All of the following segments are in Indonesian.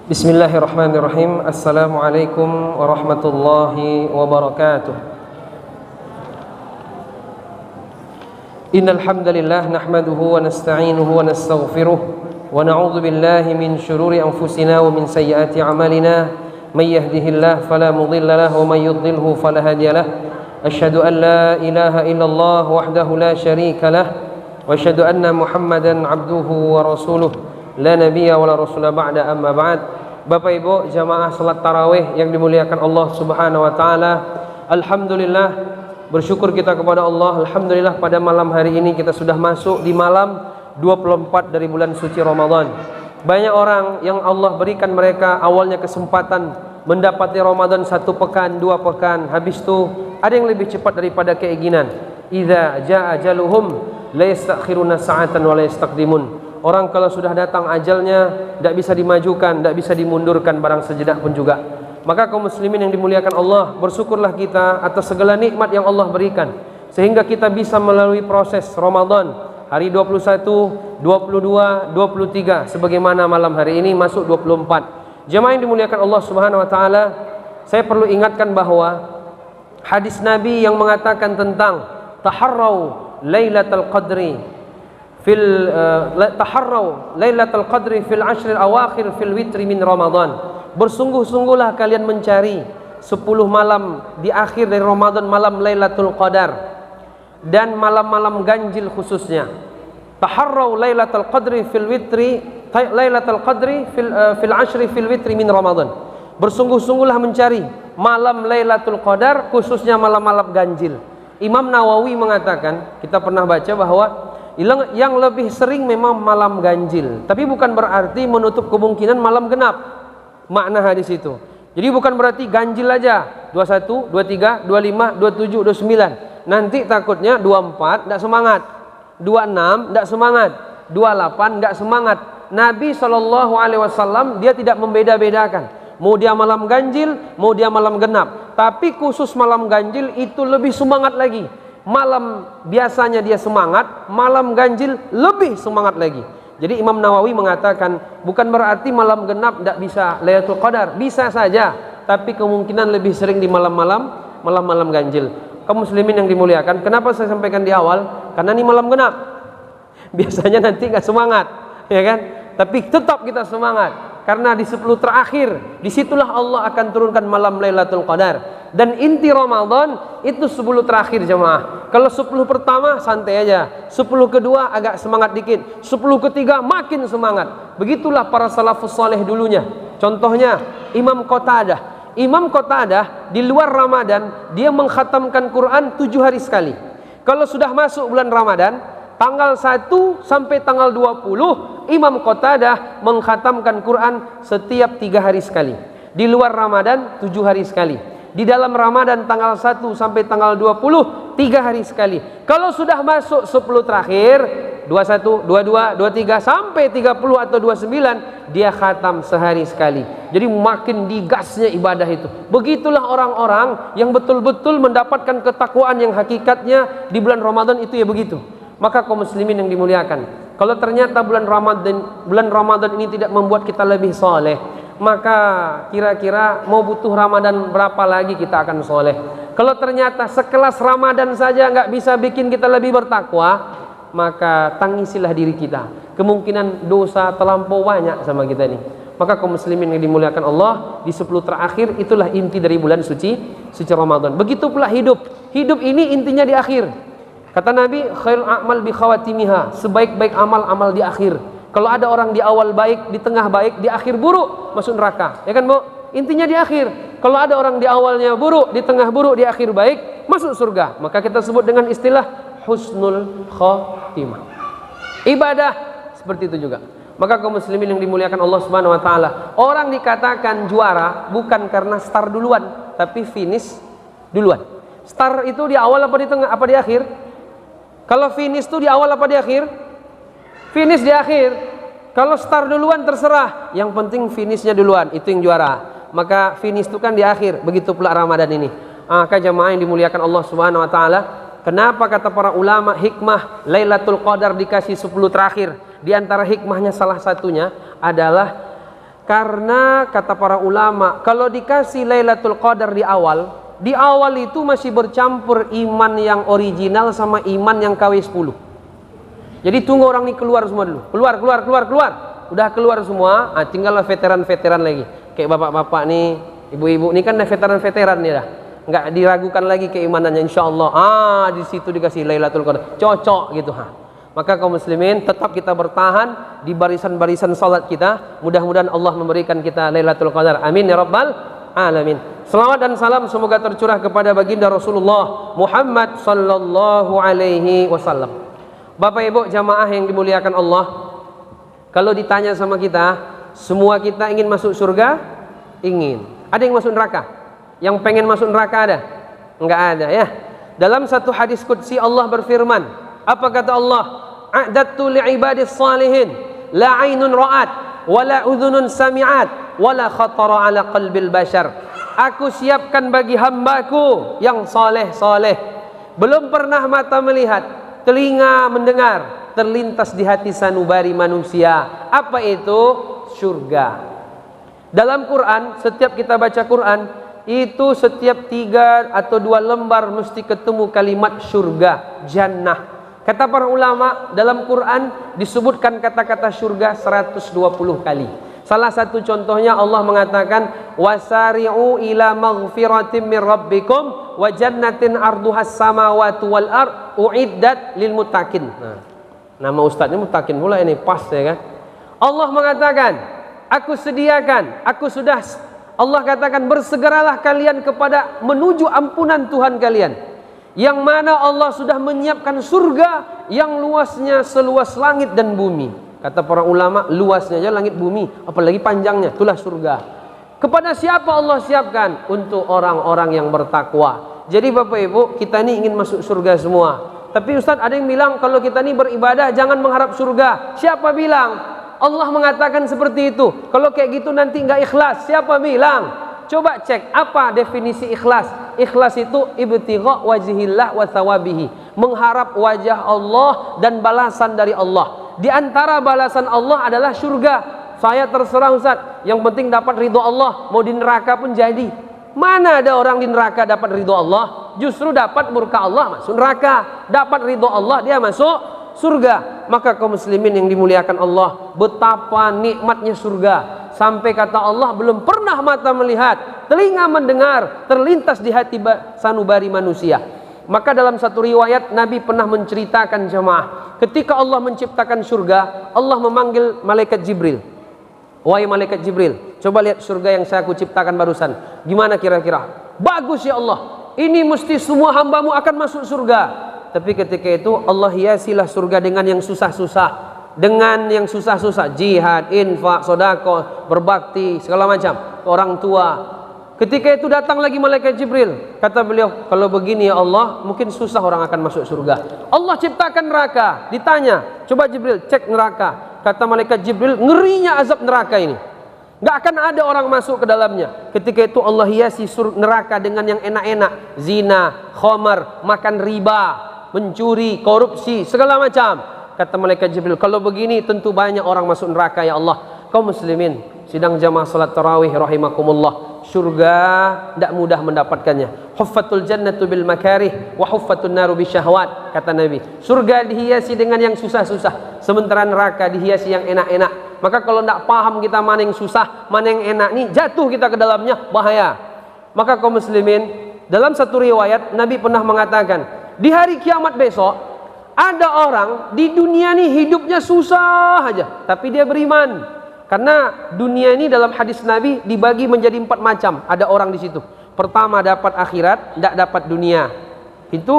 Bismillahirrahmanirrahim. Assalamualaikum warahmatullahi wabarakatuh. Innal hamdalillah nahmaduhu wa nasta'inuhu wa nastaghfiruh wa na'udzu billahi min shururi anfusina wa min sayyiati a'malina. May yahdihillahu fala mudilla lahu wa may yudlilhu fala hadiya lahu. Asyhadu an la ilaha illallah wahdahu la syarika lah wa asyhadu anna Muhammadan 'abduhu wa rasuluh. La nabiyya wa la rasula ba'da, amma ba'd. Bapak Ibu jamaah salat tarawih yang dimuliakan Allah Subhanahu wa taala, alhamdulillah, bersyukur kita kepada Allah. Alhamdulillah pada malam hari ini kita sudah masuk di malam 24 dari bulan suci Ramadan. Banyak orang yang Allah berikan mereka awalnya kesempatan mendapati Ramadan 1 pekan, 2 pekan, habis itu ada yang lebih cepat daripada keinginan. Idza jaa ajaluhum la yastakhiruna sa'atan wa la yastaqdimun. Orang kalau sudah datang ajalnya tidak bisa dimajukan, tidak bisa dimundurkan barang sejenak pun juga. Maka kaum muslimin yang dimuliakan Allah, bersyukurlah kita atas segala nikmat yang Allah berikan, sehingga kita bisa melalui proses Ramadan hari 21, 22, 23, sebagaimana malam hari ini masuk 24. Jemaah yang dimuliakan Allah Subhanahu wa taala, saya perlu ingatkan bahwa hadis Nabi yang mengatakan tentang taharrau lailatul qadri taharrau lailatul qadri fil ashril awakhir fil witri min Ramadan. Bersungguh-sungguhlah kalian mencari 10 malam di akhir dari Ramadan, malam Lailatul Qadar dan malam-malam ganjil khususnya. Taharrau lailatul qadri fil witri lailatul qadri fil ashri fil witri min Ramadan. Bersungguh-sungguhlah mencari malam Lailatul Qadar, khususnya malam-malam ganjil. Imam Nawawi mengatakan, kita pernah baca bahwa yang lebih sering memang malam ganjil, tapi bukan berarti menutup kemungkinan malam genap. Makna hadis itu, jadi bukan berarti ganjil aja 21, 23, 25, 27, 29. Nanti takutnya 24 tidak semangat, 26 tidak semangat, 28 tidak semangat. Nabi SAW dia tidak membeda-bedakan, mau dia malam ganjil, mau dia malam genap. Tapi khusus malam ganjil itu lebih semangat lagi. Malam biasanya dia semangat, malam ganjil lebih semangat lagi. Jadi Imam Nawawi mengatakan bukan berarti malam genap tidak bisa Lailatul Qadar, bisa saja, tapi kemungkinan lebih sering di malam-malam ganjil. Kaum muslimin yang dimuliakan, kenapa saya sampaikan di awal? Karena ini malam genap. Biasanya nanti nggak semangat, ya kan? Tapi tetap kita semangat. Karena di 10 terakhir, disitulah Allah akan turunkan malam Lailatul Qadar. Dan inti Ramadan itu 10 terakhir jemaah. Kalau 10 pertama santai aja, 10 kedua agak semangat dikit, 10 ketiga makin semangat. Begitulah para salafus saleh dulunya. Contohnya Imam Qatadah. Imam Qatadah di luar Ramadan dia mengkhatamkan Quran 7 hari sekali. Kalau sudah masuk bulan Ramadan, tanggal 1 sampai tanggal 20, Imam Qatadah mengkhatamkan Quran setiap 3 hari sekali. Di luar Ramadan 7 hari sekali. Di dalam Ramadan tanggal 1 sampai tanggal 20, 3 hari sekali. Kalau sudah masuk 10 terakhir, 21, 22, 23 sampai 30 atau 29, dia khatam sehari sekali. Jadi makin digasnya ibadah itu. Begitulah orang-orang yang betul-betul mendapatkan ketakwaan yang hakikatnya di bulan Ramadan itu, ya begitu. Maka kaum muslimin yang dimuliakan, kalau ternyata bulan Ramadan ini tidak membuat kita lebih soleh, maka kira-kira mau butuh Ramadan berapa lagi kita akan soleh? Kalau ternyata sekelas Ramadan saja nggak bisa bikin kita lebih bertakwa, maka tangisilah diri kita. Kemungkinan dosa terlampau banyak sama kita ini. Maka kaum muslimin yang dimuliakan Allah, di 10 terakhir itulah inti dari bulan suci Ramadan. Begitu pula hidup. Hidup ini intinya di akhir. Kata Nabi, khairul a'mal bi khawatimiha, sebaik-baik amal di akhir. Kalau ada orang di awal baik, di tengah baik, di akhir buruk, masuk neraka. Ya kan, Bu? Intinya di akhir. Kalau ada orang di awalnya buruk, di tengah buruk, di akhir baik, masuk surga. Maka kita sebut dengan istilah husnul khatimah. Ibadah seperti itu juga. Maka kaum muslimin yang dimuliakan Allah Subhanahu wa taala, orang dikatakan juara bukan karena start duluan, tapi finish duluan. Start itu di awal apa di tengah apa di akhir? Kalau finish itu di awal apa di akhir? Finish di akhir. Kalau start duluan terserah, yang penting finishnya duluan, itu yang juara. Maka finish itu kan di akhir. Begitu pula Ramadan ini. Maka jemaah yang dimuliakan Allah Subhanahu wa taala, kenapa kata para ulama hikmah Lailatul Qadar dikasih 10 terakhir? Di antara hikmahnya salah satunya adalah Karena kata para ulama, kalau dikasih Lailatul Qadar di awal itu masih bercampur iman yang original sama iman yang KW10. Jadi tunggu orang ini keluar semua dulu. Keluar. Udah keluar semua, tinggallah veteran-veteran lagi. Kayak bapak-bapak nih, ibu-ibu nih kan veteran-veteran nih dah. Nggak diragukan lagi keimanannya, insyaallah. Di situ dikasih Lailatul Qadar. Cocok gitu. Maka kaum muslimin tetap kita bertahan di barisan-barisan salat kita. Mudah-mudahan Allah memberikan kita Lailatul Qadar. Amin ya rabbal alamin. Selawat dan salam semoga tercurah kepada baginda Rasulullah Muhammad sallallahu alaihi wasallam. Bapak Ibu jamaah yang dimuliakan Allah, kalau ditanya sama kita, semua kita ingin masuk surga? Ingin. Ada yang masuk neraka? Yang pengen masuk neraka ada? Enggak ada ya. Dalam satu hadis qudsi Allah berfirman, apa kata Allah? A'dattu li'ibadis salihin la 'ainun ra'at wa la udhunun sami'at wa la khatara 'ala qalbil bashar. Aku siapkan bagi hambaku yang saleh-saleh, belum pernah mata melihat, telinga mendengar, terlintas di hati sanubari manusia. Apa itu? Surga. Dalam Quran, setiap kita baca Quran, itu setiap 3 atau 2 lembar mesti ketemu kalimat surga, jannah. Kata para ulama, dalam Quran disebutkan kata-kata surga 120 kali. Salah satu contohnya Allah mengatakan, wasari'u ila maghfiratin min rabbikum wa jannatin arduhas samawati wal ard uiddat lil muttaqin. Nama ustaznya muttaqin pula ini, pas ya kan. Allah mengatakan, aku sediakan, Allah katakan, bersegeralah kalian kepada menuju ampunan Tuhan kalian, yang mana Allah sudah menyiapkan surga yang luasnya seluas langit dan bumi. Kata para ulama, luasnya aja langit bumi, apalagi panjangnya, itulah surga. Kepada siapa Allah siapkan? Untuk orang-orang yang bertakwa. Jadi Bapak Ibu, kita ini ingin masuk surga semua. Tapi Ustaz, ada yang bilang kalau kita ini beribadah jangan mengharap surga. Siapa bilang? Allah mengatakan seperti itu. Kalau kayak gitu nanti nggak ikhlas. Siapa bilang? Coba cek apa definisi ikhlas. Ikhlas itu ibtigha wajhillah wa thawabihi, mengharap wajah Allah dan balasan dari Allah. Di antara balasan Allah adalah surga. Saya terserah Ustaz, yang penting dapat ridho Allah, mau di neraka pun jadi. Mana ada orang di neraka dapat ridho Allah? Justru dapat murka Allah masuk neraka, dapat ridho Allah dia masuk surga. Maka kaum muslimin yang dimuliakan Allah, betapa nikmatnya surga. Sampai kata Allah, belum pernah mata melihat, telinga mendengar, terlintas di hati sanubari manusia. Maka dalam satu riwayat Nabi pernah menceritakan jemaah, ketika Allah menciptakan surga, Allah memanggil malaikat Jibril. Wahai malaikat Jibril, coba lihat surga yang saya ciptakan barusan. Gimana kira-kira? Bagus ya Allah, ini mesti semua hambamu akan masuk surga. Tapi ketika itu Allah hiasilah surga dengan yang susah-susah. Dengan yang susah-susah, jihad, infak, sedekah, berbakti, segala macam, orang tua. Ketika itu datang lagi malaikat Jibril, kata beliau, kalau begini ya Allah, mungkin susah orang akan masuk surga. Allah ciptakan neraka, ditanya, coba Jibril cek neraka. Kata malaikat Jibril, ngerinya azab neraka ini, nggak akan ada orang masuk ke dalamnya. Ketika itu Allah hiasi neraka dengan yang enak-enak, zina, khamar, makan riba, mencuri, korupsi, segala macam. Kata malaikat Jibril, kalau begini tentu banyak orang masuk neraka ya Allah. Kaum muslimin sidang jamaah salat tarawih rahimakumullah, surga tidak mudah mendapatkannya. Huffatul jannatu bil makarih wa huffatun naru bisyahwat, kata Nabi. Surga dihiasi dengan yang susah-susah, sementara neraka dihiasi yang enak-enak. Maka kalau tidak paham kita mana yang susah, mana yang enak, nih jatuh kita ke dalamnya, bahaya. Maka kaum muslimin, dalam satu riwayat Nabi pernah mengatakan, di hari kiamat besok ada orang di dunia ini hidupnya susah aja, tapi dia beriman. Karena dunia ini dalam hadis Nabi dibagi menjadi 4 macam. Ada orang di situ. Pertama dapat akhirat, tidak dapat dunia. Itu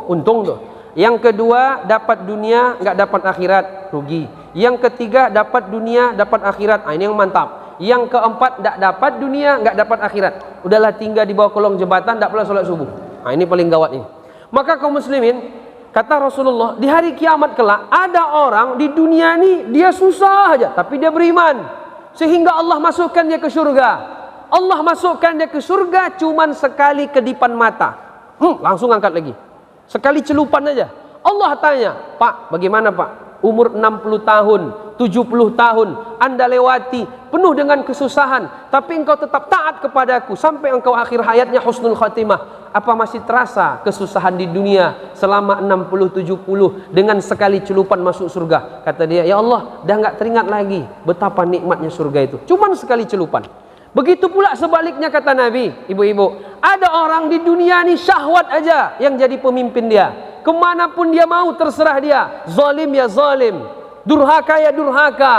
untung tuh. Yang kedua dapat dunia, nggak dapat akhirat, rugi. Yang ketiga dapat dunia, dapat akhirat. Ini yang mantap. Yang keempat tidak dapat dunia, nggak dapat akhirat. Udahlah tinggal di bawah kolong jembatan, tidak pula sholat subuh. Ini paling gawat ini. Maka kaum muslimin, kata Rasulullah, di hari kiamat kelak ada orang di dunia ini dia susah aja, tapi dia beriman, sehingga Allah masukkan dia ke surga. Allah masukkan dia ke surga cuman sekali kedipan mata, langsung angkat lagi, sekali celupan aja. Allah tanya, Pak, bagaimana Pak? Umur 60 tahun, 70 tahun Anda lewati penuh dengan kesusahan, tapi engkau tetap taat kepadaku sampai engkau akhir hayatnya husnul khatimah. Apa masih terasa kesusahan di dunia selama 60-70 dengan sekali celupan masuk surga? Kata dia, ya Allah, dah nggak teringat lagi betapa nikmatnya surga itu. Cuman sekali celupan. Begitu pula sebaliknya kata Nabi, ibu-ibu, ada orang di dunia ini syahwat aja yang jadi pemimpin dia. Kemanapun dia mau terserah dia. Zalim ya zalim, durhaka ya durhaka,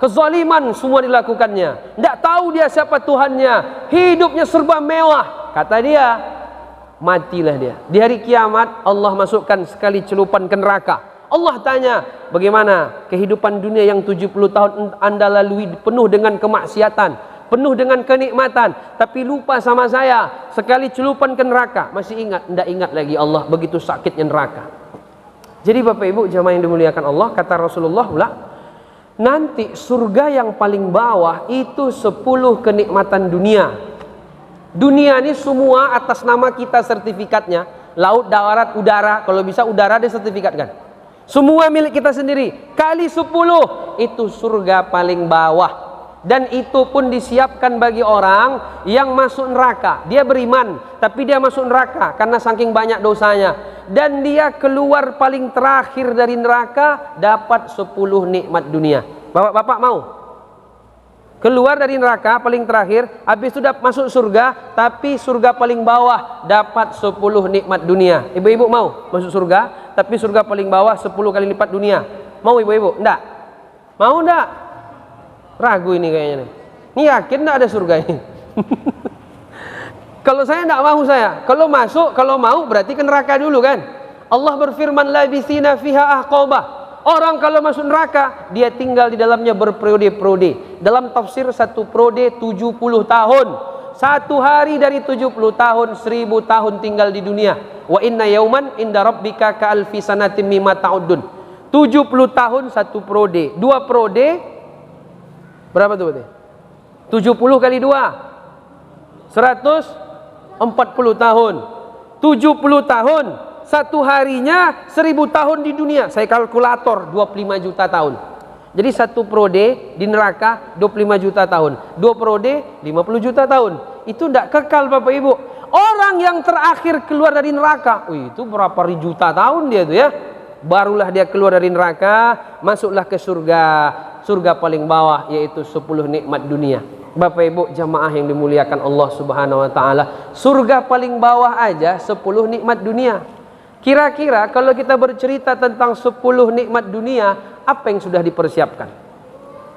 kezaliman semua dilakukannya. Tidak tahu dia siapa Tuhannya, hidupnya serba mewah. Kata dia, matilah dia. Di hari kiamat Allah masukkan sekali celupan ke neraka. Allah tanya, bagaimana kehidupan dunia yang 70 tahun Anda lalui penuh dengan kemaksiatan, penuh dengan kenikmatan, tapi lupa sama saya, sekali celupan ke neraka, masih ingat? Tidak ingat lagi Allah, begitu sakitnya neraka. Jadi Bapak Ibu jamaah yang dimuliakan Allah, kata Rasulullah pula, nanti surga yang paling bawah itu 10 kenikmatan dunia. Dunia ini semua atas nama kita sertifikatnya, laut, darat, udara. Kalau bisa udara dia sertifikat kan, semua milik kita sendiri. Kali 10 itu surga paling bawah. Dan itu pun disiapkan bagi orang yang masuk neraka. Dia beriman, tapi dia masuk neraka karena saking banyak dosanya. Dan dia keluar paling terakhir dari neraka, dapat 10 nikmat dunia. Bapak-bapak mau? Keluar dari neraka paling terakhir, habis itu masuk surga, tapi surga paling bawah, dapat 10 nikmat dunia. Ibu-ibu mau masuk surga, tapi surga paling bawah 10 kali lipat dunia? Mau ibu-ibu? Enggak? Mau enggak? Ragu ini kayaknya nih. Ini yakin enggak ada surga ini? Kalau saya enggak mau saya. Kalau masuk, kalau mau berarti ke neraka dulu kan? Allah berfirman, labithina fiha ahqabah. Orang kalau masuk neraka, dia tinggal di dalamnya berperiode-periode. Dalam tafsir satu periode 70 tahun. Satu hari dari 70 tahun, 1000 tahun tinggal di dunia. Wa inna yauman inda rabbika ka'alfi sanatim mimma ta'udun. 70 tahun satu periode. 2 periode berapa tuh berarti? 70 kali 2 140 tahun. 70 tahun, satu harinya 1000 tahun di dunia. Saya kalkulator 25 juta tahun. Jadi satu periode di neraka 25 juta tahun, 2 periode 50 juta tahun. Itu tidak kekal Bapak Ibu. Orang yang terakhir keluar dari neraka, itu berapa juta tahun dia tuh ya, barulah dia keluar dari neraka, masuklah ke surga. Surga paling bawah yaitu 10 nikmat dunia. Bapak Ibu jamaah yang dimuliakan Allah Subhanahu wa taala, surga paling bawah aja 10 nikmat dunia. Kira-kira kalau kita bercerita tentang 10 nikmat dunia, apa yang sudah dipersiapkan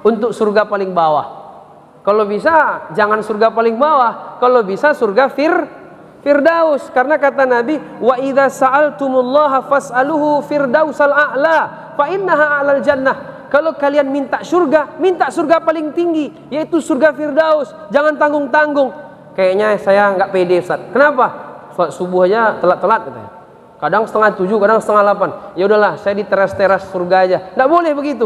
untuk surga paling bawah? Kalau bisa jangan surga paling bawah, kalau bisa surga Firdaus, karena kata Nabi, wa idza sa'altumullaha fas'aluhu firdausal a'la fa innaha 'alal jannah. Kalau kalian minta surga paling tinggi, yaitu surga Firdaus. Jangan tanggung-tanggung. Kayaknya saya nggak pede Ustaz. Kenapa? Salat subuh aja telat-telat katanya. Kadang 6:30, kadang 7:30. Ya udahlah, saya di teras-teras surga aja. Nggak boleh begitu.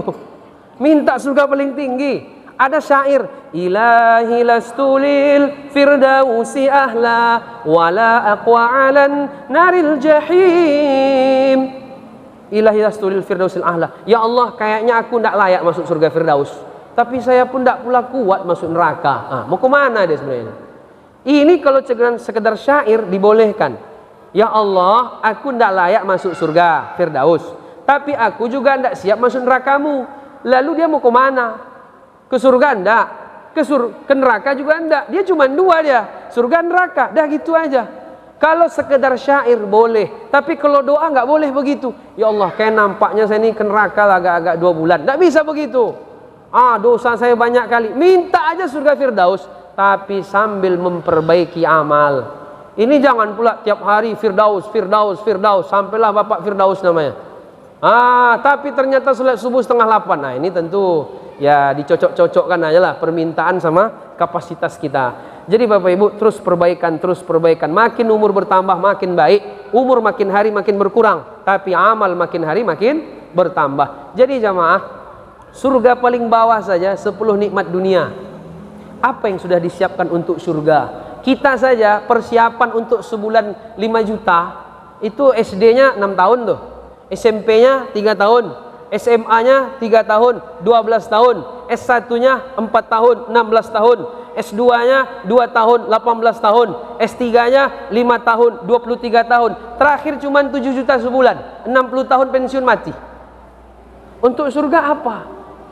Minta surga paling tinggi. Ada syair, ilahi lastulil firdausi ahla wala aqwa 'alan naril jahim. Ilahi lastulil firdausil ahla. Ya Allah, kayaknya aku tidak layak masuk surga Firdaus, tapi saya pun tidak pula kuat masuk neraka. Mau kemana dia sebenarnya? Ini kalau sekedar syair dibolehkan. Ya Allah, aku tidak layak masuk surga Firdaus, tapi aku juga tidak siap masuk nerakamu. Lalu dia mau kemana? Ke surga enggak? Ke neraka juga enggak? Dia cuma 2 dia, surga neraka, dah gitu aja. Kalau sekedar syair boleh, tapi kalau doa nggak boleh begitu. Ya Allah, kayak nampaknya saya ini ke neraka agak-agak 2 bulan. Nggak bisa begitu. Dosa saya banyak kali. Minta aja surga Firdaus, tapi sambil memperbaiki amal. Ini jangan pula tiap hari Firdaus, sampailah Bapak Firdaus namanya. Tapi ternyata sholat subuh 7:30. Nah, ini tentu ya dicocok-cocokkan aja lah permintaan sama kapasitas kita. Jadi Bapak Ibu terus perbaikan. Makin umur bertambah makin baik, umur makin hari makin berkurang, tapi amal makin hari makin bertambah. Jadi jamaah, surga paling bawah saja 10 nikmat dunia. Apa yang sudah disiapkan untuk surga? Kita saja persiapan untuk sebulan 5 juta, itu SD-nya 6 tahun tuh, SMP-nya 3 tahun, SMA-nya 3 tahun, 12 tahun, S1-nya 4 tahun, 16 tahun, S2-nya 2 tahun, 18 tahun, S3-nya 5 tahun, 23 tahun. Terakhir cuma 7 juta sebulan, 60 tahun pensiun mati. Untuk surga apa?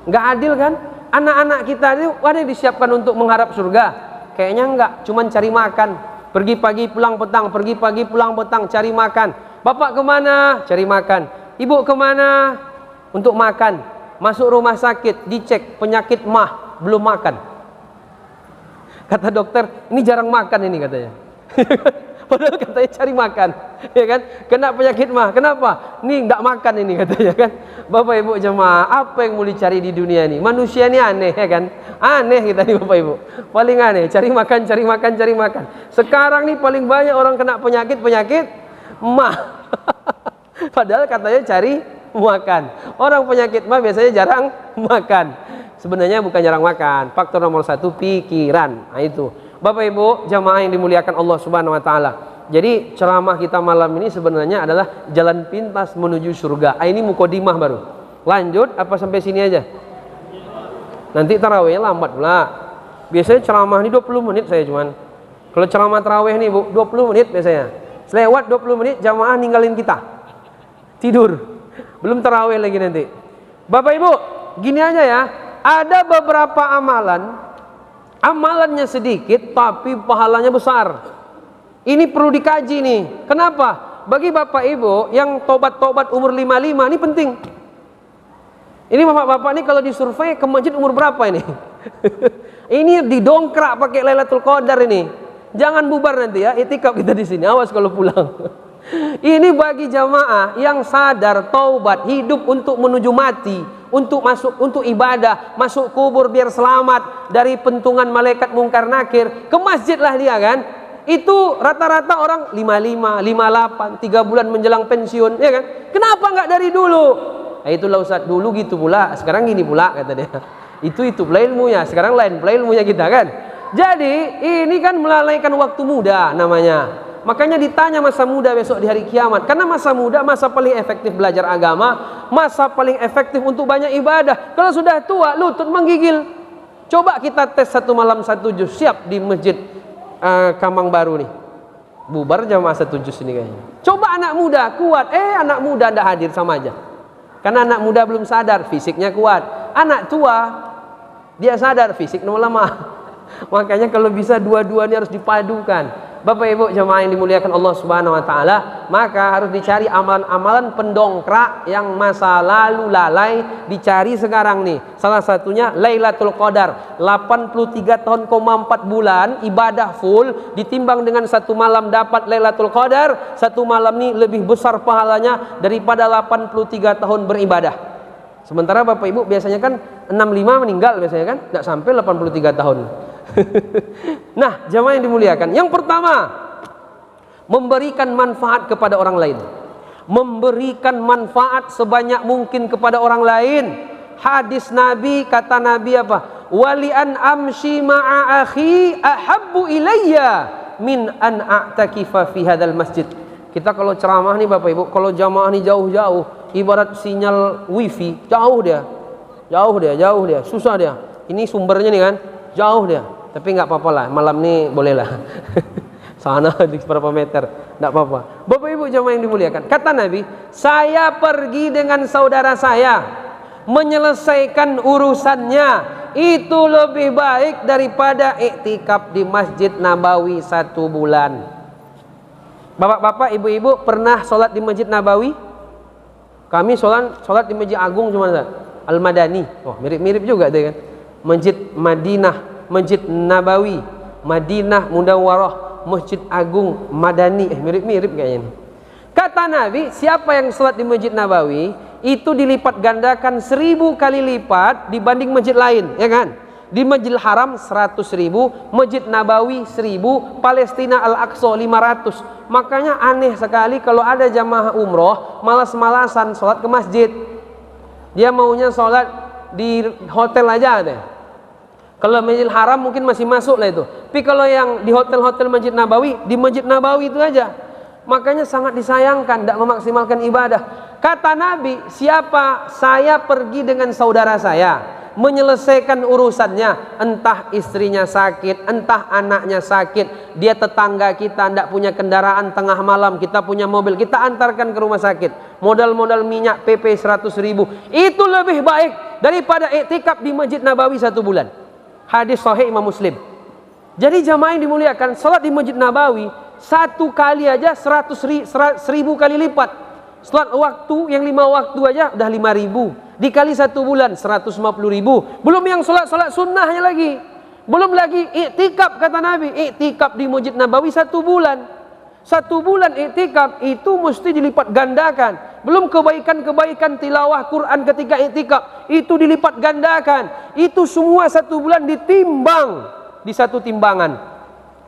Nggak adil kan? Anak-anak kita itu ada yang disiapkan untuk mengharap surga? Kayaknya enggak, cuma cari makan. Pergi pagi pulang petang, pergi pagi pulang petang, cari makan. Bapak kemana? Cari makan. Ibu kemana? Untuk makan. Masuk rumah sakit, dicek penyakit mah, belum makan. Kata dokter, ini jarang makan ini katanya. Padahal katanya cari makan, ya kan? Kena penyakit mah, kenapa? Ini enggak makan ini katanya kan. Bapak Ibu jemaah, apa yang mau dicari di dunia ini? Manusia ini aneh ya kan? Aneh kita nih Bapak Ibu. Paling aneh, cari makan, cari makan, cari makan. Sekarang nih paling banyak orang kena penyakit mah. Padahal katanya cari makan. Orang penyakit mah biasanya jarang makan. Sebenarnya bukan jarang makan. Faktor nomor 1 pikiran. Nah itu. Bapak Ibu jamaah yang dimuliakan Allah Subhanahu wa taala. Jadi ceramah kita malam ini sebenarnya adalah jalan pintas menuju surga. Ini mukodimah baru. Lanjut apa sampai sini aja? Nanti tarawih lambat pula. Biasanya ceramah ini 20 menit saya cuman. Kalau ceramah tarawih nih Bu, 20 menit biasanya. Selewat 20 menit jamaah ninggalin kita. Tidur. Belum tarawih lagi nanti. Bapak Ibu, gini aja ya. Ada beberapa amalannya sedikit tapi pahalanya besar. Ini perlu dikaji nih. Kenapa? Bagi Bapak Ibu yang tobat-tobat umur 55 ini penting. Ini Bapak-bapak ini kalau disurvei ke masjid umur berapa ini? Ini didongkrak pakai Lailatul Qadar ini. Jangan bubar nanti ya, itikaf kita di sini. Awas kalau pulang. Ini bagi jamaah yang sadar taubat, hidup untuk menuju mati, untuk masuk, untuk ibadah, masuk kubur biar selamat dari pentungan malaikat mungkar nakir. Ke masjid lah dia kan. Itu rata-rata orang 55, 58, 3 bulan menjelang pensiun, ya kan? Kenapa nggak dari dulu? Nah, itulah Ustaz, dulu gitu pula, sekarang gini pula kata dia. Itu pula ilmunya, sekarang lain pula ilmunya kita kan. Jadi ini kan melalaikan waktu muda namanya. Makanya ditanya masa muda besok di hari kiamat. Karena masa muda masa paling efektif belajar agama, masa paling efektif untuk banyak ibadah. Kalau sudah tua lutut menggigil. Coba kita tes 1 malam 1 juz siap di masjid Kamang Baru nih. Bubar jamaah 1 juz ini kayaknya. Coba anak muda kuat, anak muda ndak hadir sama aja. Karena anak muda belum sadar fisiknya kuat. Anak tua dia sadar fisik lemah. Makanya kalau bisa dua-duanya harus dipadukan. Bapak Ibu jemaah yang dimuliakan Allah Subhanahu wa taala, maka harus dicari amalan-amalan pendongkrak yang masa lalu lalai, dicari sekarang nih. Salah satunya Lailatul Qadar. 83 tahun, 4 bulan ibadah full ditimbang dengan 1 malam dapat Lailatul Qadar. 1 malam nih lebih besar pahalanya daripada 83 tahun beribadah. Sementara Bapak Ibu biasanya kan 65 meninggal biasanya kan, enggak sampai 83 tahun. Nah, jamaah yang dimuliakan, yang pertama memberikan manfaat kepada orang lain. Memberikan manfaat sebanyak mungkin kepada orang lain. Hadis Nabi, kata Nabi apa? Wali an amshi ma'a akhi ahabbu ilayya min an a'takifa fi hadzal masjid. Kita kalau ceramah nih Bapak Ibu, kalau jamaah nih jauh-jauh, ibarat sinyal wifi, jauh dia, susah dia. Ini sumbernya nih kan, jauh dia. Tapi nggak apa-apa lah, malam nih boleh lah. Sana di berapa meter, nggak apa-apa. Bapak Ibu jamaah yang dimuliakan, kata Nabi, saya pergi dengan saudara saya menyelesaikan urusannya, itu lebih baik daripada iktikaf di Masjid Nabawi 1 bulan. Bapak-bapak, ibu-ibu pernah sholat di Masjid Nabawi? Kami sholat di Masjid Agung cuma Al-Madani. Oh, mirip-mirip juga deh kan. Masjid Madinah, Masjid Nabawi, Madinah Munawwarah, Masjid Agung Madani, mirip-mirip kayaknya. Kata Nabi, siapa yang sholat di Masjid Nabawi itu dilipat gandakan 1000 kali lipat dibanding masjid lain, ya kan? Di Masjidil Haram 100.000, Masjid Nabawi 1000, Palestina Al-Aqsa 500. Makanya aneh sekali kalau ada jamaah umroh malas-malasan sholat ke masjid. Dia maunya sholat di hotel aja deh. Kalau Masjidil Haram mungkin masih masuk lah itu. Tapi kalau yang di hotel-hotel Masjid Nabawi, di Masjid Nabawi itu aja. Makanya sangat disayangkan tidak memaksimalkan ibadah. Kata Nabi, siapa saya pergi dengan saudara saya menyelesaikan urusannya, entah istrinya sakit, entah anaknya sakit, dia tetangga kita tidak punya kendaraan, tengah malam kita punya mobil, kita antarkan ke rumah sakit, modal-modal minyak PP 100.000, itu lebih baik daripada iktikaf di Masjid Nabawi 1 bulan. Hadis sahih Imam Muslim. Jadi jamaah yang dimuliakan, salat di Masjid Nabawi 1 kali aja 100.000 kali lipat. Salat waktu yang 5 waktu aja udah 5.000. Dikali 1 bulan 150.000. Belum yang salat sunnahnya lagi. Belum lagi iktikaf, kata Nabi, iktikaf di Masjid Nabawi 1 bulan. 1 bulan iktikaf itu mesti dilipat gandakan. Belum kebaikan-kebaikan tilawah Quran ketika iktikaf, itu dilipat gandakan. Itu semua 1 bulan ditimbang di satu timbangan.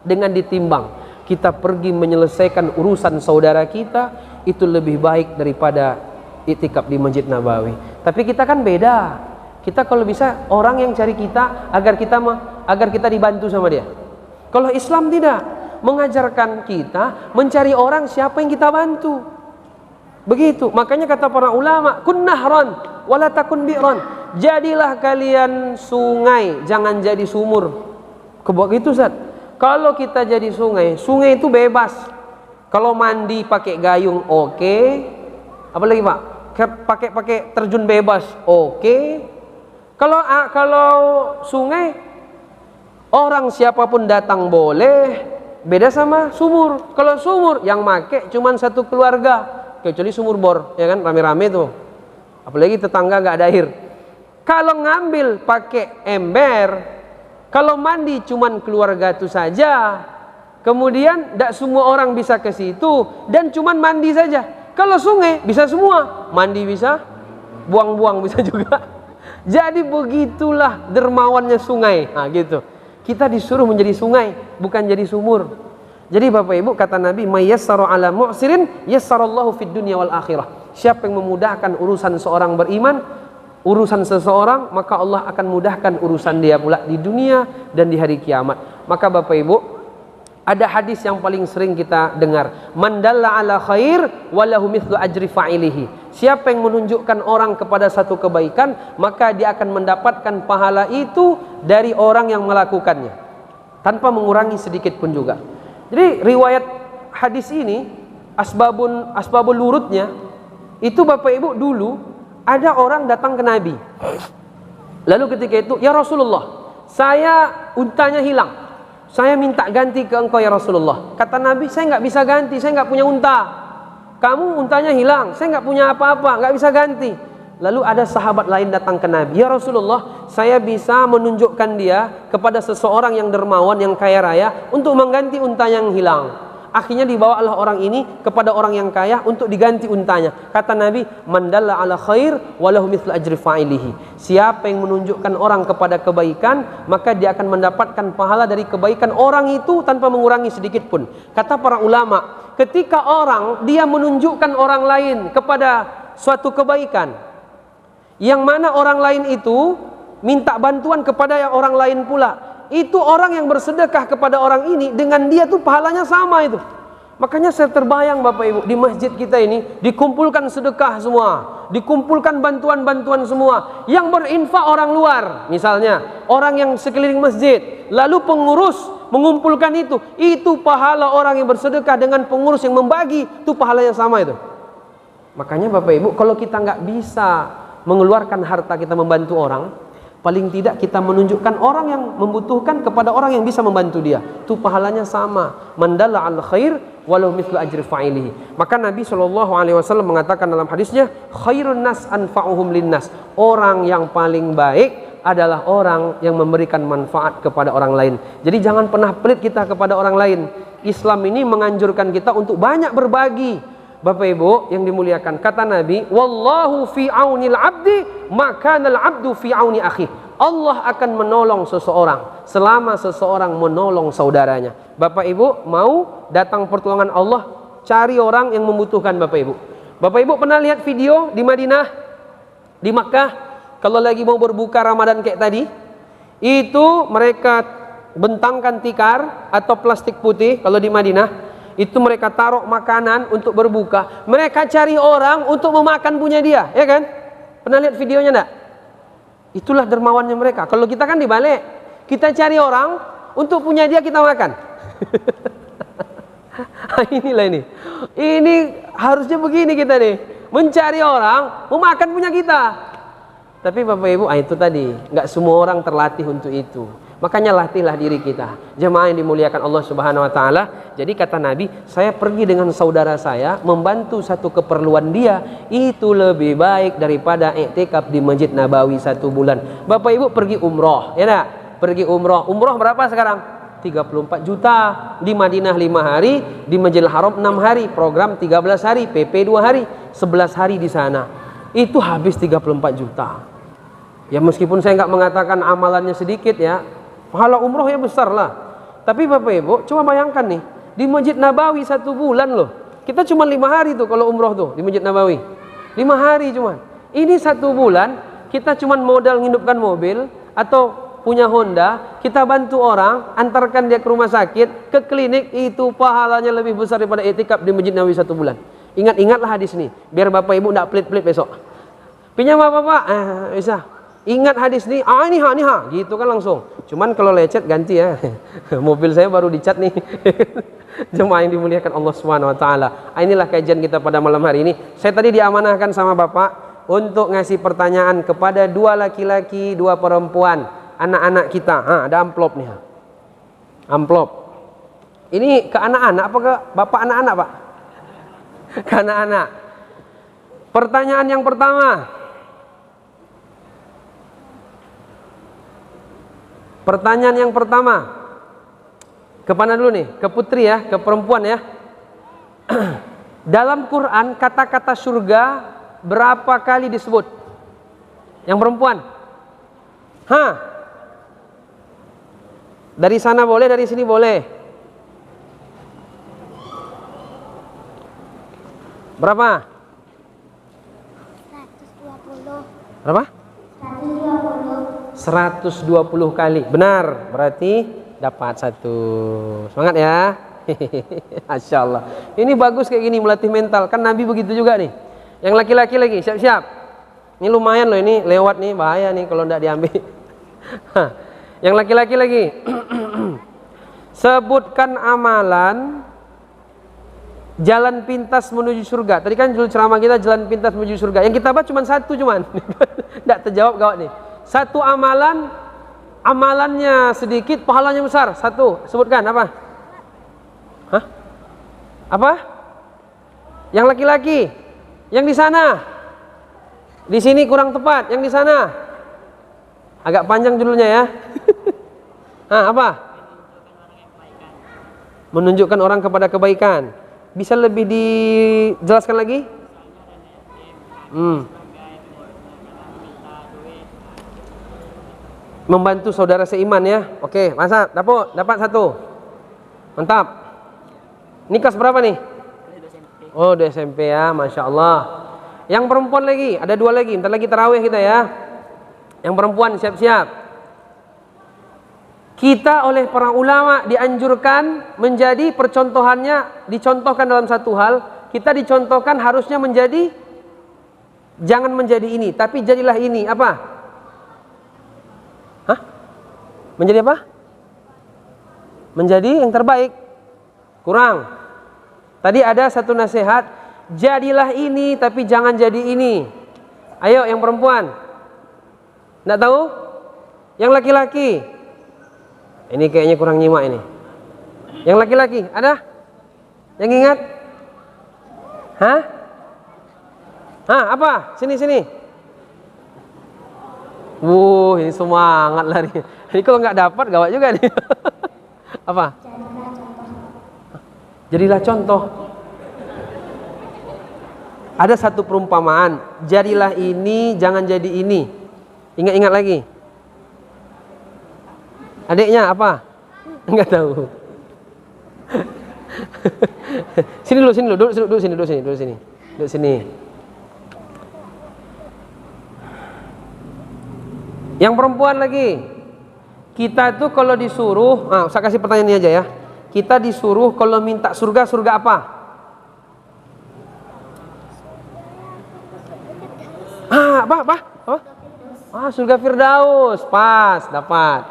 Dengan ditimbang, kita pergi menyelesaikan urusan saudara kita, itu lebih baik daripada iktikaf di Masjid Nabawi. Tapi kita kan beda. Kita kalau bisa orang yang cari kita agar kita dibantu sama dia. Kalau Islam tidak, mengajarkan kita mencari orang siapa yang kita bantu. Begitu. Makanya kata para ulama, kun nahran wala takun bi'ran. Jadilah kalian sungai, jangan jadi sumur. Begitu, Ustaz. Kalau kita jadi sungai itu bebas. Kalau mandi pakai gayung oke. Apalagi Pak? Pakai terjun bebas oke. Kalau sungai orang siapapun datang boleh. Beda sama sumur. Kalau sumur yang make cuman satu keluarga, kecuali sumur bor, ya kan, rame-rame tuh. Apalagi tetangga nggak ada air. Kalau ngambil pakai ember, kalau mandi cuman keluarga itu saja, kemudian tidak semua orang bisa ke situ dan cuman mandi saja. Kalau sungai bisa semua, mandi bisa, buang-buang bisa juga. Jadi begitulah dermawannya sungai. Nah gitu. Kita disuruh menjadi sungai, bukan jadi sumur. Jadi Bapak Ibu, kata Nabi, "Mayyassara 'ala mu'sirin yassarallahu fid dunya wal akhirah." Siapa yang memudahkan urusan seorang beriman, urusan seseorang, maka Allah akan mudahkan urusan dia pula di dunia dan di hari kiamat. Maka Bapak Ibu, ada hadis yang paling sering kita dengar, "Man dalla 'ala khair walahu mithlu ajri fa'ilihi." Siapa yang menunjukkan orang kepada satu kebaikan, maka dia akan mendapatkan pahala itu dari orang yang melakukannya, tanpa mengurangi sedikit pun juga. Jadi riwayat hadis ini, asbabul lurutnya, itu Bapak Ibu, dulu ada orang datang ke Nabi. Lalu ketika itu, "Ya Rasulullah, saya untanya hilang. Saya minta ganti ke engkau ya Rasulullah." Kata Nabi, "Saya nggak bisa ganti, saya nggak punya unta. Kamu untanya hilang, saya nggak punya apa-apa, nggak bisa ganti." Lalu ada sahabat lain datang ke Nabi, "Ya Rasulullah, saya bisa menunjukkan dia kepada seseorang yang dermawan, yang kaya raya, untuk mengganti unta yang hilang." Akhirnya dibawalah orang ini kepada orang yang kaya untuk diganti untanya. Kata Nabi, "Man dalla 'ala khair walahu mithlu ajri fa'ilihi." Siapa yang menunjukkan orang kepada kebaikan, maka dia akan mendapatkan pahala dari kebaikan orang itu tanpa mengurangi sedikit pun. Kata para ulama, ketika orang dia menunjukkan orang lain kepada suatu kebaikan, yang mana orang lain itu minta bantuan kepada yang orang lain pula, itu orang yang bersedekah kepada orang ini, dengan dia tuh pahalanya sama itu. Makanya saya terbayang Bapak Ibu, di masjid kita ini dikumpulkan sedekah semua, dikumpulkan bantuan-bantuan semua. Yang berinfak orang luar, misalnya orang yang sekeliling masjid, lalu pengurus mengumpulkan itu pahala orang yang bersedekah dengan pengurus yang membagi, itu pahalanya sama itu. Makanya Bapak Ibu, kalau kita nggak bisa mengeluarkan harta kita membantu orang, paling tidak kita menunjukkan orang yang membutuhkan kepada orang yang bisa membantu dia, itu pahalanya sama. Man dalla 'al khair walau mithlu ajri fa'ilihi. Maka Nabi SAW mengatakan dalam hadisnya, "Khairun nas anfa'uhum linnas." Orang yang paling baik adalah orang yang memberikan manfaat kepada orang lain. Jadi jangan pernah pelit kita kepada orang lain. Islam ini menganjurkan kita untuk banyak berbagi. Bapak Ibu yang dimuliakan, kata Nabi, "Wallahu fi aunil 'abdi maka kanal 'abdu fi auni akhi." Allah akan menolong seseorang selama seseorang menolong saudaranya. Bapak Ibu mau datang pertolongan Allah, cari orang yang membutuhkan Bapak Ibu. Bapak Ibu pernah lihat video di Madinah, di Makkah, kalau lagi mau berbuka Ramadan kayak tadi, itu mereka bentangkan tikar atau plastik putih kalau di Madinah. Itu mereka taruh makanan untuk berbuka. Mereka cari orang untuk memakan punya dia, ya kan? Pernah lihat videonya enggak? Itulah dermawannya mereka. Kalau kita kan dibalik. Kita cari orang untuk punya dia kita makan. Inilah ini. Ini harusnya begini kita nih. Mencari orang, memakan punya kita. Tapi Bapak Ibu, itu tadi, nggak semua orang terlatih untuk itu. Makanya latihlah diri kita. Jemaah yang dimuliakan Allah Subhanahu wa taala. Jadi kata Nabi, saya pergi dengan saudara saya membantu satu keperluan dia, itu lebih baik daripada iktikaf di Masjid Nabawi 1 bulan. Bapak Ibu pergi umroh, ya enggak? Pergi umroh. Umroh berapa sekarang? 34 juta. Di Madinah 5 hari, di Masjidil Haram 6 hari, program 13 hari, PP 2 hari, 11 hari di sana. Itu habis 34 juta. Ya meskipun saya nggak mengatakan amalannya sedikit ya, pahala umroh ya besar lah. Tapi Bapak Ibu, coba bayangkan nih, di Masjid Nabawi 1 bulan loh. Kita cuma 5 hari tuh kalau umroh tuh di Masjid Nabawi. 5 hari cuman. Ini 1 bulan, kita cuma modal ngidupkan mobil atau punya Honda, kita bantu orang, antarkan dia ke rumah sakit, ke klinik, itu pahalanya lebih besar daripada iktikaf di Masjid Nabawi 1 bulan. Ingat-ingatlah hadis nih, biar Bapak Ibu enggak pelit-pelit besok. Pinjam apa Pak? Bisa. Ingat hadis nih, ini ha, gitu kan langsung. Cuman kalau lecet ganti ya. Mobil saya baru dicat nih. Jemaah yang dimuliakan Allah Subhanahu wa taala. Inilah kajian kita pada malam hari ini. Saya tadi diamanahkan sama Bapak untuk ngasih pertanyaan kepada 2 laki-laki, 2 perempuan, anak-anak kita. Ada amplop nih. Amplop. Ini ke anak-anak apa ke Bapak anak-anak, Pak? Ke anak-anak. Pertanyaan yang pertama. Pertanyaan yang pertama, kemana dulu nih? Ke putri ya, ke perempuan ya. Dalam Quran kata-kata surga berapa kali disebut? Yang perempuan? Dari sana boleh, dari sini boleh. Berapa? 120. Berapa? 120 kali. Benar, berarti dapat 1. Semangat ya. Masya Allah. Ini bagus kayak gini melatih mental. Kan Nabi begitu juga nih. Yang laki-laki lagi, siap-siap. Ini lumayan loh, ini lewat nih, bahaya nih kalau enggak diambil. Yang laki-laki lagi. Sebutkan amalan jalan pintas menuju surga. Tadi kan judul ceramah kita jalan pintas menuju surga. Yang kita bahas cuma 1 cuman. Enggak terjawab gawat nih. 1 amalan, amalannya sedikit, pahalanya besar. 1, sebutkan apa? Apa? Yang laki-laki, yang di sana. Di sini kurang tepat, yang di sana. Agak panjang judulnya ya. Apa? Menunjukkan orang kepada kebaikan. Bisa lebih dijelaskan lagi? Membantu saudara seiman ya. Oke, masa dapat 1. Mantap. Ini kelas berapa nih? Oh, udah SMP ya, Masya Allah. Yang perempuan lagi, ada 2 lagi. Bentar lagi tarawih kita ya. Yang perempuan siap-siap. Kita oleh para ulama dianjurkan menjadi percontohannya, dicontohkan dalam 1 hal. Kita dicontohkan harusnya menjadi, jangan menjadi ini, tapi jadilah ini. Apa? Menjadi apa? Menjadi yang terbaik. Kurang. Tadi ada 1 nasihat, jadilah ini tapi jangan jadi ini. Ayo yang perempuan. Nggak tahu? Yang laki-laki. Ini kayaknya kurang nyimak ini. Yang laki-laki, ada? Yang ingat? Apa? Sini. Ini semangat lari. Ini kalau nggak dapat gawat juga nih. Apa? Jadilah contoh. Ada 1 perumpamaan. Jadilah ini, jangan jadi ini. Ingat-ingat lagi. Adiknya apa? Enggak tahu. Sini dulu, duduk sini. Yang perempuan lagi. Kita tuh kalau disuruh, saya kasih pertanyaan ini aja ya. kita disuruh kalau minta surga, surga apa? Apa? Surga Firdaus. Pas, dapat.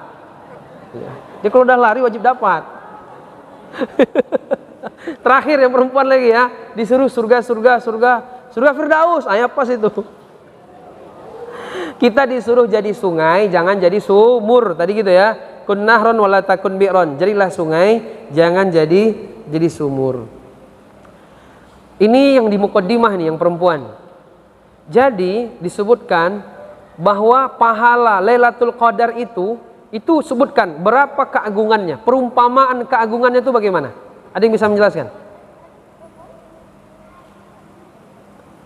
Dia kalau udah lari wajib dapat. Terakhir yang perempuan lagi ya, disuruh surga Firdaus. Pas itu. Kita disuruh jadi sungai, jangan jadi sumur. Tadi gitu ya. Kun nahron wala takun bi'ron. Jadilah sungai, jangan jadi sumur. Ini yang di mukaddimah nih, yang perempuan. Jadi disebutkan bahwa pahala Lailatul Qadar itu sebutkan berapa keagungannya. Perumpamaan keagungannya itu bagaimana? Ada yang bisa menjelaskan?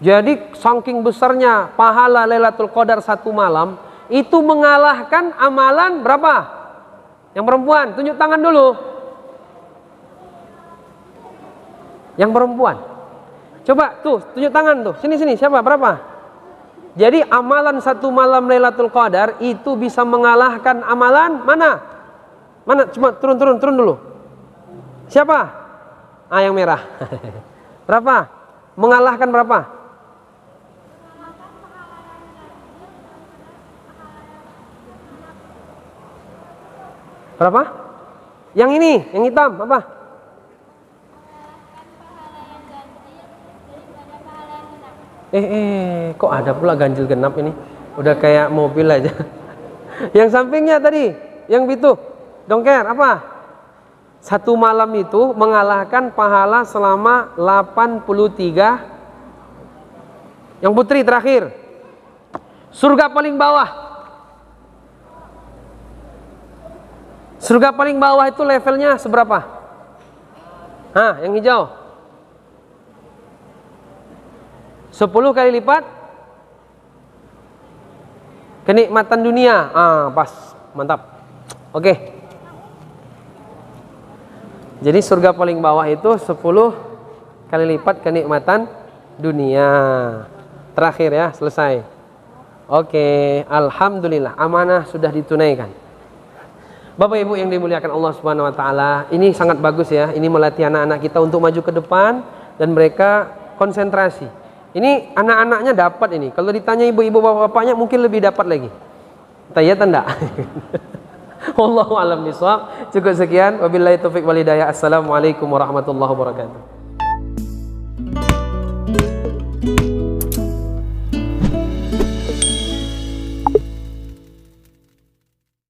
Jadi saking besarnya pahala Lailatul Qadar satu malam itu mengalahkan amalan berapa? Yang perempuan, tunjuk tangan dulu. Yang perempuan. Coba tuh, tunjuk tangan tuh. Sini, siapa? Berapa? Jadi amalan satu malam Lailatul Qadar itu bisa mengalahkan amalan mana? Mana? Cuma turun dulu. Siapa? Yang merah. Berapa? Mengalahkan berapa? Berapa? Yang ini, yang hitam, apa? Kok ada pula ganjil genap ini? Udah kayak mobil aja. Yang sampingnya tadi, yang itu, dongker, apa? Satu malam itu mengalahkan pahala selama 83. Yang putri terakhir. Surga paling bawah. Surga paling bawah itu levelnya seberapa? Yang hijau. 10 kali lipat kenikmatan dunia. Pas, mantap. Oke. Jadi surga paling bawah itu 10 kali lipat kenikmatan dunia. Terakhir ya, selesai. Oke, alhamdulillah amanah sudah ditunaikan. Bapak Ibu yang dimuliakan Allah Subhanahu wa taala, ini sangat bagus ya. Ini melatih anak-anak kita untuk maju ke depan dan mereka konsentrasi. Ini anak-anaknya dapat ini. Kalau ditanya ibu-ibu bapak-bapaknya mungkin lebih dapat lagi. Tanya tanda. Wallahu a'lam bishawab. Cukup sekian. Wabillahi taufik wal hidayah. Assalamualaikum warahmatullahi wabarakatuh.